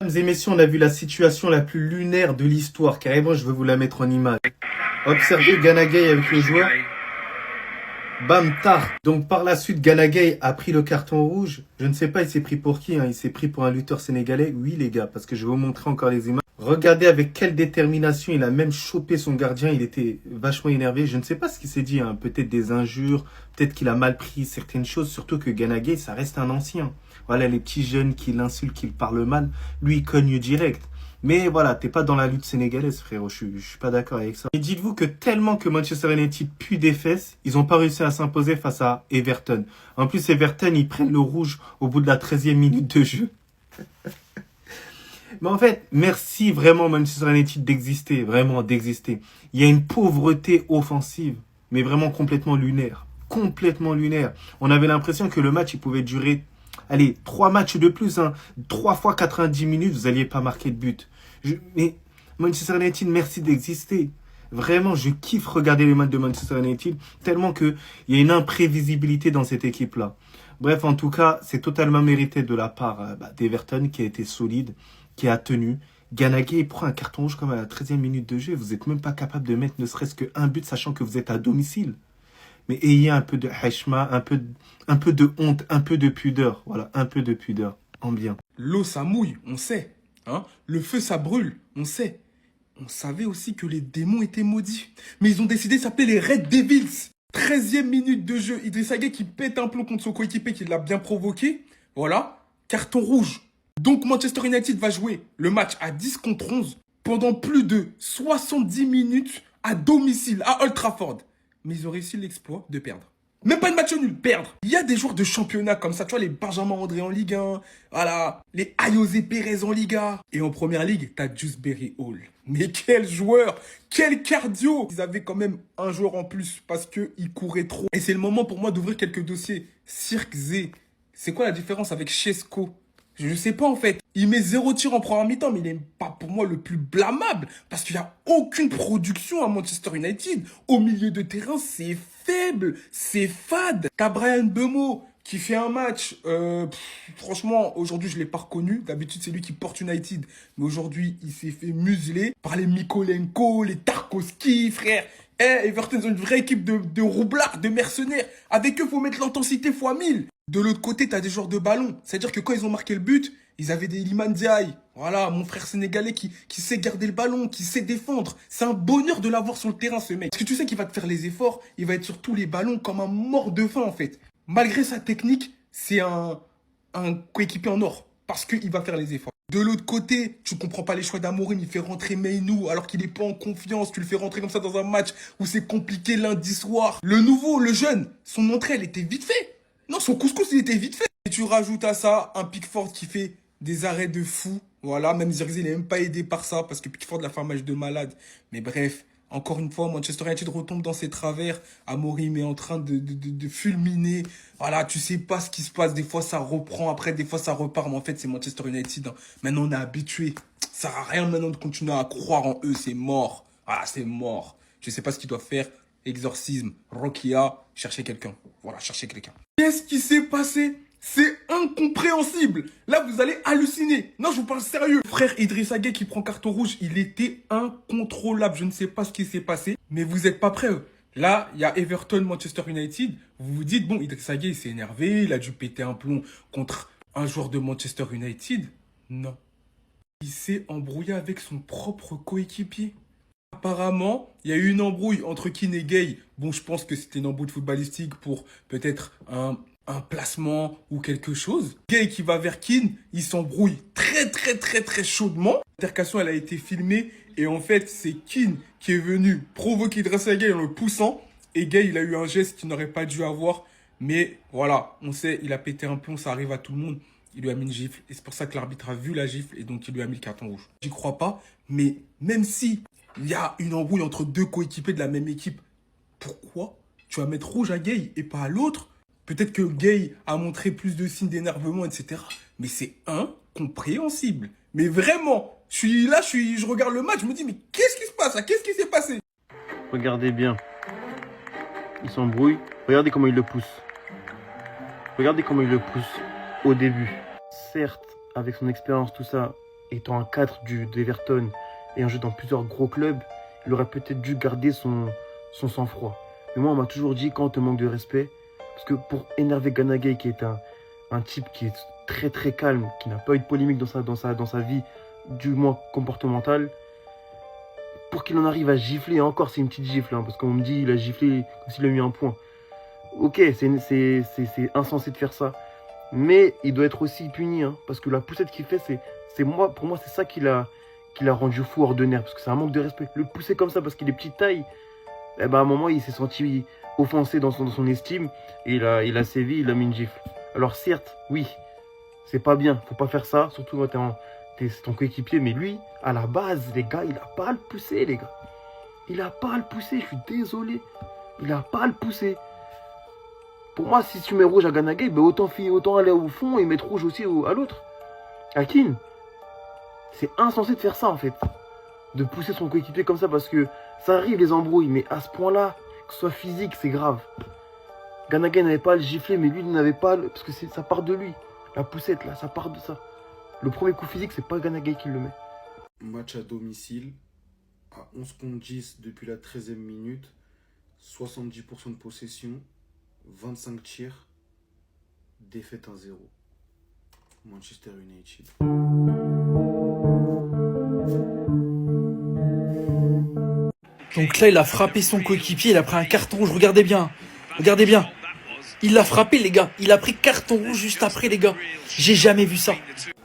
Mesdames et messieurs, on a vu la situation la plus lunaire de l'histoire. Carrément, je vais vous la mettre en image. Observez Gana Gueye avec le joueur. Bam, tar. Donc par la suite, Gana Gueye a pris le carton rouge. Je ne sais pas, il s'est pris pour qui, hein. Il s'est pris pour un lutteur sénégalais. Oui les gars, parce que je vais vous montrer encore les images. Regardez avec quelle détermination il a même chopé son gardien. Il était vachement énervé. Je ne sais pas ce qu'il s'est dit, hein. Peut-être des injures, peut-être qu'il a mal pris certaines choses. Surtout que Gana Gueye, ça reste un ancien. Voilà, les petits jeunes qui l'insultent, qui le parlent mal, lui il cogne direct. Mais voilà, t'es pas dans la lutte sénégalaise, frérot. Je suis pas d'accord avec ça. Et dites-vous que tellement que Manchester United pue des fesses, ils ont pas réussi à s'imposer face à Everton. En plus, Everton, ils prennent le rouge au bout de la 13e minute de jeu. Mais en fait, merci vraiment Manchester United d'exister, vraiment d'exister. Il y a une pauvreté offensive, mais vraiment complètement lunaire. Complètement lunaire. On avait l'impression que le match, il pouvait durer, allez, 3 matchs de plus, hein. 3 fois 90 minutes, vous n'alliez pas marquer de but. Mais Manchester United, merci d'exister. Vraiment, je kiffe regarder les matchs de Manchester United, tellement qu'il y a une imprévisibilité dans cette équipe-là. Bref, en tout cas, c'est totalement mérité de la part d'Everton, qui a été solide, qui a tenu. Gana Gueye prend un carton rouge comme à la 13e minute de jeu. Vous n'êtes même pas capable de mettre ne serait-ce qu'un but, sachant que vous êtes à domicile. Mais ayez un peu de hashma, un peu de honte, un peu de pudeur. Voilà, un peu de pudeur. En bien. L'eau, ça mouille, on sait. Hein? Le feu, ça brûle, on sait. On savait aussi que les démons étaient maudits. Mais ils ont décidé de s'appeler les Red Devils. 13e minute de jeu. Idrissa Gueye qui pète un plomb contre son coéquipier qui l'a bien provoqué. Voilà. Carton rouge. Donc Manchester United va jouer le match à 10 contre 11 pendant plus de 70 minutes à domicile, à Old Trafford. Mais ils ont réussi l'exploit de perdre. Même pas de match nul, perdre. Il y a des joueurs de championnat comme ça, tu vois, les Benjamin André en Ligue 1, voilà, les Ayosé Pérez en Ligue 1. Et en première ligue, t'as Dewsbury Hall. Mais quel joueur, quel cardio. Ils avaient quand même un joueur en plus parce qu'ils couraient trop. Et c'est le moment pour moi d'ouvrir quelques dossiers. Cirque-Zé, c'est quoi la différence avec Chesco? Je ne sais pas en fait. Il met 0 tir en première mi-temps, mais il n'est pas pour moi le plus blâmable. Parce qu'il n'y a aucune production à Manchester United. Au milieu de terrain, c'est faible, c'est fade. T'as Brian Mbeumo qui fait un match. Franchement, aujourd'hui, je ne l'ai pas reconnu. D'habitude, c'est lui qui porte United. Mais aujourd'hui, il s'est fait museler par les Mikolenko, les Tarkowski, frère. Everton, ils ont une vraie équipe de roublards, de mercenaires. Avec eux, faut mettre l'intensité fois 1000. De l'autre côté, t'as des joueurs de ballon. C'est-à-dire que quand ils ont marqué le but, ils avaient des Iliman Ndiaye. Voilà, mon frère sénégalais qui sait garder le ballon, qui sait défendre. C'est un bonheur de l'avoir sur le terrain, ce mec. Parce que tu sais qu'il va te faire les efforts, il va être sur tous les ballons comme un mort de faim, en fait. Malgré sa technique, c'est un coéquipier en or. Parce qu'il va faire les efforts. De l'autre côté, tu comprends pas les choix d'Amorim, il fait rentrer Meinou alors qu'il est pas en confiance. Tu le fais rentrer comme ça dans un match où c'est compliqué lundi soir. Le nouveau, le jeune, son entrée, elle était vite fait. Non, son couscous, il était vite fait. Et tu rajoutes à ça un Pickford qui fait des arrêts de fou. Voilà, même Zirkzee n'est même pas aidé par ça parce que Pickford l'a fait un match de malade. Mais bref, encore une fois, Manchester United retombe dans ses travers. Amorim est en train de fulminer. Voilà, tu sais pas ce qui se passe. Des fois, ça reprend. Après, des fois, ça repart. Mais en fait, c'est Manchester United. Hein. Maintenant, on est habitué. Ça sert à rien maintenant de continuer à croire en eux. C'est mort. Voilà, c'est mort. Je sais pas ce qu'ils doivent faire. Exorcisme, Rokia, chercher quelqu'un. Voilà, chercher quelqu'un. Qu'est-ce qui s'est passé? C'est incompréhensible. Là, vous allez halluciner. Non, je vous parle sérieux. Frère Idrissa Gueye qui prend carton rouge, il était incontrôlable. Je ne sais pas ce qui s'est passé, mais vous n'êtes pas prêts. Là, il y a Everton, Manchester United. Vous vous dites, bon, Idrissa Gueye, il s'est énervé. Il a dû péter un plomb contre un joueur de Manchester United. Non. Il s'est embrouillé avec son propre coéquipier. Apparemment, il y a eu une embrouille entre Keane et Gueye. Bon, je pense que c'était une embrouille footballistique pour peut-être un placement ou quelque chose. Gueye qui va vers Keane, il s'embrouille très chaudement. L'altercation, elle a été filmée et en fait, c'est Keane qui est venu provoquer Idrissa Gueye en le poussant. Et Gueye, il a eu un geste qu'il n'aurait pas dû avoir. Mais voilà, on sait, il a pété un plomb, ça arrive à tout le monde. Il lui a mis une gifle et c'est pour ça que l'arbitre a vu la gifle et donc il lui a mis le carton rouge. J'y crois pas, mais même si il y a une embrouille entre deux coéquipiers de la même équipe, pourquoi tu vas mettre rouge à Gueye et pas à l'autre? Peut-être que Gueye a montré plus de signes d'énervement, etc. Mais c'est incompréhensible. Mais vraiment, je regarde le match, je me dis, mais qu'est-ce qui se passe là? Qu'est-ce qui s'est passé? Regardez bien. Il s'embrouille. Regardez comment il le pousse. Regardez comment il le pousse au début. Certes, avec son expérience, tout ça, étant un cadre d'Everton et un jeu dans plusieurs gros clubs, il aurait peut-être dû garder son sang-froid. Mais moi, on m'a toujours dit, quand on te manque de respect, parce que pour énerver Gana Gueye, qui est un type qui est très très calme, qui n'a pas eu de polémique dans sa vie, du moins comportementale, pour qu'il en arrive à gifler, et encore c'est une petite gifle, hein, parce qu'on me dit il a giflé comme s'il a mis un point. Ok, c'est insensé de faire ça, mais il doit être aussi puni, hein, parce que la poussette qu'il fait, pour moi c'est ça qui l'a rendu fou hors de nerfs, parce que c'est un manque de respect. Le pousser comme ça parce qu'il est petite taille, eh ben, à un moment il s'est senti offensé dans son estime, et il a sévi, il a mis une gifle. Alors certes, oui, c'est pas bien, faut pas faire ça, surtout quand c'est ton coéquipier, mais lui, à la base, les gars, il a pas à le pousser, les gars. Il a pas à le pousser, je suis désolé. Il a pas à le pousser. Pour moi, si tu mets rouge à Gana Gueye, ben autant aller au fond et mettre rouge aussi à l'autre. À Keane. C'est insensé de faire ça, en fait. De pousser son coéquipier comme ça, parce que ça arrive, les embrouilles, mais à ce point-là, que ce soit physique, c'est grave. Gana Gueye n'avait pas à le gifler, mais lui, il n'avait pas, parce que ça part de lui. La poussette, là, ça part de ça. Le premier coup physique, c'est pas Gana Gueye qui le met. Match à domicile, à 11 contre 10 depuis la 13e minute, 70% de possession, 25 tirs, défaite 1-0. Manchester United. Donc là, il a frappé son coéquipier, il a pris un carton rouge, regardez bien. Regardez bien. Il l'a frappé, les gars. Il a pris carton rouge juste après, les gars. J'ai jamais vu ça.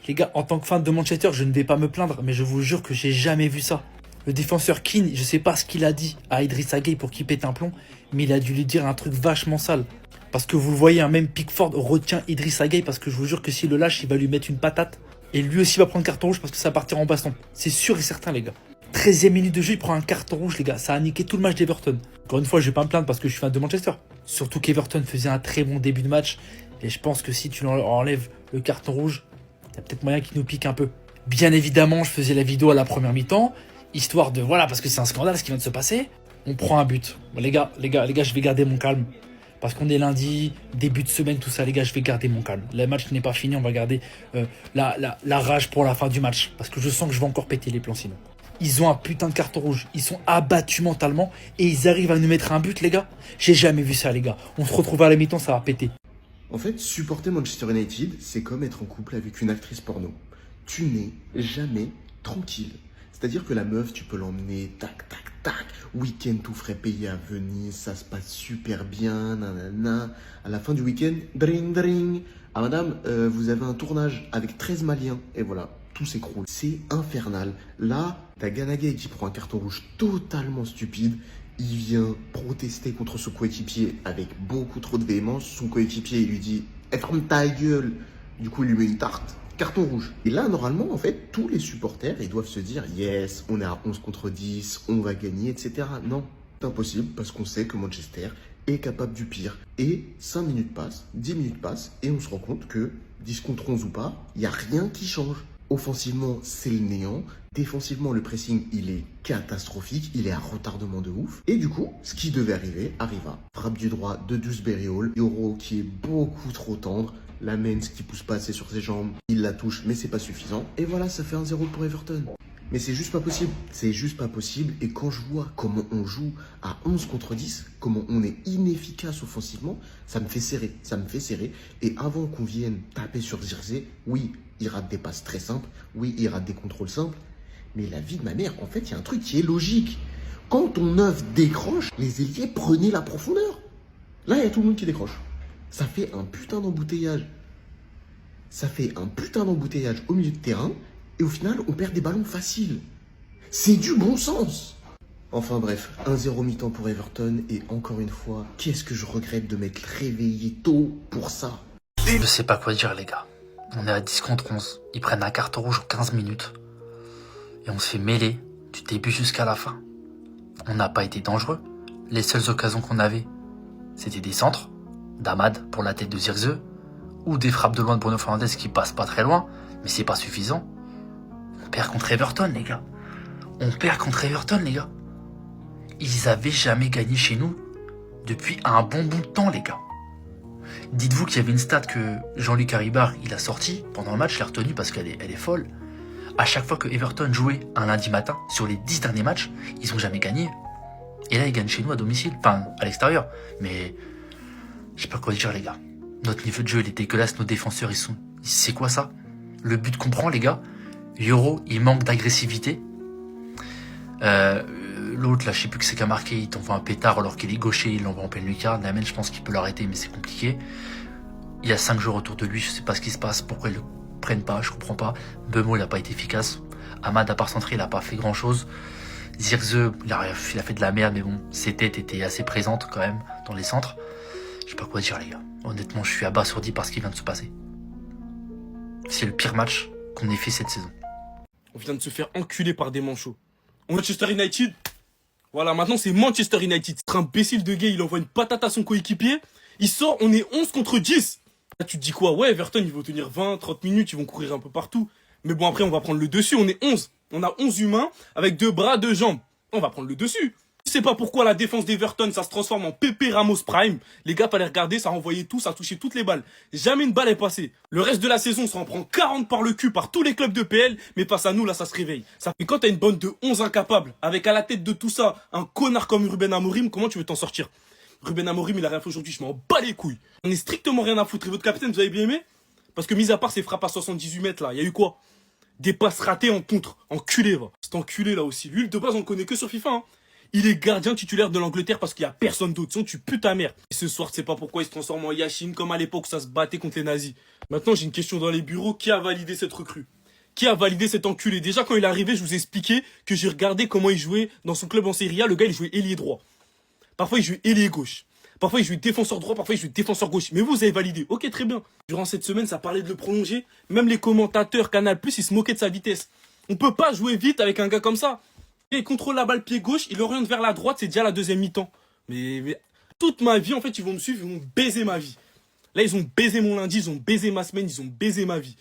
Les gars, en tant que fan de Manchester, je ne vais pas me plaindre, mais je vous jure que j'ai jamais vu ça. Le défenseur Keane, je sais pas ce qu'il a dit à Idrissa Gueye pour qu'il pète un plomb, mais il a dû lui dire un truc vachement sale. Parce que vous le voyez, même Pickford retient Idrissa Gueye parce que je vous jure que s'il le lâche, il va lui mettre une patate. Et lui aussi va prendre carton rouge parce que ça partira en baston. C'est sûr et certain, les gars. 13e minute de jeu, il prend un carton rouge, les gars. Ça a niqué tout le match d'Everton. Encore une fois, je vais pas me plaindre parce que je suis fan de Manchester. Surtout qu'Everton faisait un très bon début de match. Et je pense que si tu enlèves le carton rouge, il y a peut-être moyen qu'il nous pique un peu. Bien évidemment, je faisais la vidéo à la première mi-temps. Histoire de, voilà, parce que c'est un scandale ce qui vient de se passer. On prend un but. Bon, les gars, je vais garder mon calme. Parce qu'on est lundi, début de semaine, tout ça, les gars, je vais garder mon calme. Le match n'est pas fini, on va garder la rage pour la fin du match. Parce que je sens que je vais encore péter les plombs sinon. Ils ont un putain de carton rouge. Ils sont abattus mentalement et ils arrivent à nous mettre un but, les gars. J'ai jamais vu ça, les gars. On se retrouve à la mi-temps, ça va péter. En fait, supporter Manchester United, c'est comme être en couple avec une actrice porno. Tu n'es jamais tranquille. C'est-à-dire que la meuf, tu peux l'emmener, tac, tac, tac, week-end tout frais payé à Venise, ça se passe super bien, nanana. À la fin du week-end, dring, dring. Ah madame, vous avez un tournage avec 13 Maliens. Et voilà, tout s'écroule. C'est infernal. Là, t'as Gana Gueye qui prend un carton rouge totalement stupide. Il vient protester contre son coéquipier avec beaucoup trop de véhémence. Son coéquipier, il lui dit « ferme ta gueule !» Du coup, il lui met une tarte. Carton rouge. Et là, normalement, en fait, tous les supporters, ils doivent se dire « Yes, on est à 11 contre 10, on va gagner, etc. » Non, c'est impossible parce qu'on sait que Manchester est capable du pire. Et 5 minutes passent, 10 minutes passent, et on se rend compte que, 10 contre 11 ou pas, il n'y a rien qui change. Offensivement, c'est le néant. Défensivement, le pressing, il est catastrophique. Il est à retardement de ouf. Et du coup, ce qui devait arriver, arriva. Frappe du droit de Dewsbury Hall. Yoro qui est beaucoup trop tendre. Lamens qui pousse pas assez sur ses jambes. Il la touche, mais c'est pas suffisant. Et voilà, ça fait 1-0 pour Everton. Mais c'est juste pas possible. C'est juste pas possible. Et quand je vois comment on joue à 11 contre 10, comment on est inefficace offensivement, ça me fait serrer. Ça me fait serrer. Et avant qu'on vienne taper sur Zirkzee, oui, il rate des passes très simples. Oui, il rate des contrôles simples. Mais la vie de ma mère, en fait, il y a un truc qui est logique. Quand ton 9 décroche, les ailiers prenaient la profondeur. Là, il y a tout le monde qui décroche. Ça fait un putain d'embouteillage. Ça fait un putain d'embouteillage au milieu de terrain. Et au final, on perd des ballons faciles. C'est du bon sens. Enfin bref, 1-0 mi-temps pour Everton. Et encore une fois, qu'est-ce que je regrette de m'être réveillé tôt pour ça. Je sais pas quoi dire, les gars. On est à 10 contre 11. Ils prennent un carton rouge en 15 minutes. Et on se fait mêler du début jusqu'à la fin. On n'a pas été dangereux. Les seules occasions qu'on avait, c'était des centres, d'Amad pour la tête de Zirkzee, ou des frappes de loin de Bruno Fernandes qui passent pas très loin, mais c'est pas suffisant. On perd contre Everton, les gars. On perd contre Everton, les gars. Ils avaient jamais gagné chez nous depuis un bon bout de temps, les gars. Dites-vous qu'il y avait une stat que Jean-Luc Haribard, il a sorti pendant le match, je l'ai retenue parce qu'elle est folle. À chaque fois que Everton jouait un lundi matin, sur les 10 derniers matchs, ils ont jamais gagné. Et là, ils gagnent chez nous à domicile, enfin à l'extérieur. Mais je sais pas quoi dire, les gars. Notre niveau de jeu, il est dégueulasse. Nos défenseurs, ils sont... C'est quoi ça? Le but qu'on prend, les gars. Euro, il manque d'agressivité. L'autre, là, je sais plus que c'est qu'a marqué. Il t'envoie un pétard alors qu'il est gaucher. Il l'envoie en pleine lucarne. Namen, je pense qu'il peut l'arrêter, mais c'est compliqué. Il y a 5 joueurs autour de lui. Je sais pas ce qui se passe. Pourquoi ils le prennent pas? Je comprends pas. Bemo, il a pas été efficace. Ahmad, à part centrer, il a pas fait grand chose. Zirze, il a fait de la merde, mais bon, ses têtes étaient assez présentes quand même dans les centres. Je sais pas quoi dire, les gars. Honnêtement, je suis abasourdi par ce qui vient de se passer. C'est le pire match qu'on ait fait cette saison. On vient de se faire enculer par des manchots. Manchester United. Voilà, maintenant c'est Manchester United. C'est un imbécile de gay, il envoie une patate à son coéquipier. Il sort, on est 11 contre 10. Là, tu te dis quoi? Ouais, Everton, ils vont tenir 20, 30 minutes, ils vont courir un peu partout. Mais bon, après, on va prendre le dessus. On est 11. On a 11 humains avec 2 bras, 2 jambes. On va prendre le dessus. Je sais pas pourquoi la défense d'Everton, ça se transforme en Pepe Ramos Prime. Les gars, fallait regarder, ça renvoyait tout, ça touchait toutes les balles. Jamais une balle est passée. Le reste de la saison, on s'en prend 40 par le cul par tous les clubs de PL, mais face à nous, là, ça se réveille. Ça fait quand t'as une bande de 11 incapables, avec à la tête de tout ça, un connard comme Ruben Amorim, comment tu veux t'en sortir? Ruben Amorim, il a rien fait aujourd'hui, je m'en bats les couilles. On est strictement rien à foutre. Et votre capitaine, vous avez bien aimé? Parce que mis à part ses frappes à 78 mètres, là, il y a eu quoi? Des passes ratées en contre. Enculé, va. C'est enculé, là aussi. Lui, de base, on le connaît que sur FIFA, hein. Il est gardien titulaire de l'Angleterre parce qu'il y a personne d'autre. Sinon, tu pues ta mère. Et ce soir, tu sais pas pourquoi il se transforme en Yashin, comme à l'époque où ça se battait contre les nazis. Maintenant, j'ai une question dans les bureaux. Qui a validé cette recrue? Qui a validé cet enculé? Déjà, quand il est arrivé, je vous ai expliqué que j'ai regardé comment il jouait dans son club en Serie A. Le gars, il jouait ailier droit. Parfois, il jouait ailier gauche. Parfois, il jouait défenseur droit. Parfois, il jouait défenseur gauche. Mais vous avez validé. Ok, très bien. Durant cette semaine, ça parlait de le prolonger. Même les commentateurs Canal+, ils se moquaient de sa vitesse. On peut pas jouer vite avec un gars comme ça. Il contrôle la balle pied gauche, il oriente vers la droite, c'est déjà la deuxième mi-temps. Mais toute ma vie, en fait, ils vont me suivre, ils vont baiser ma vie. Là, ils ont baisé mon lundi, ils ont baisé ma semaine, ils ont baisé ma vie.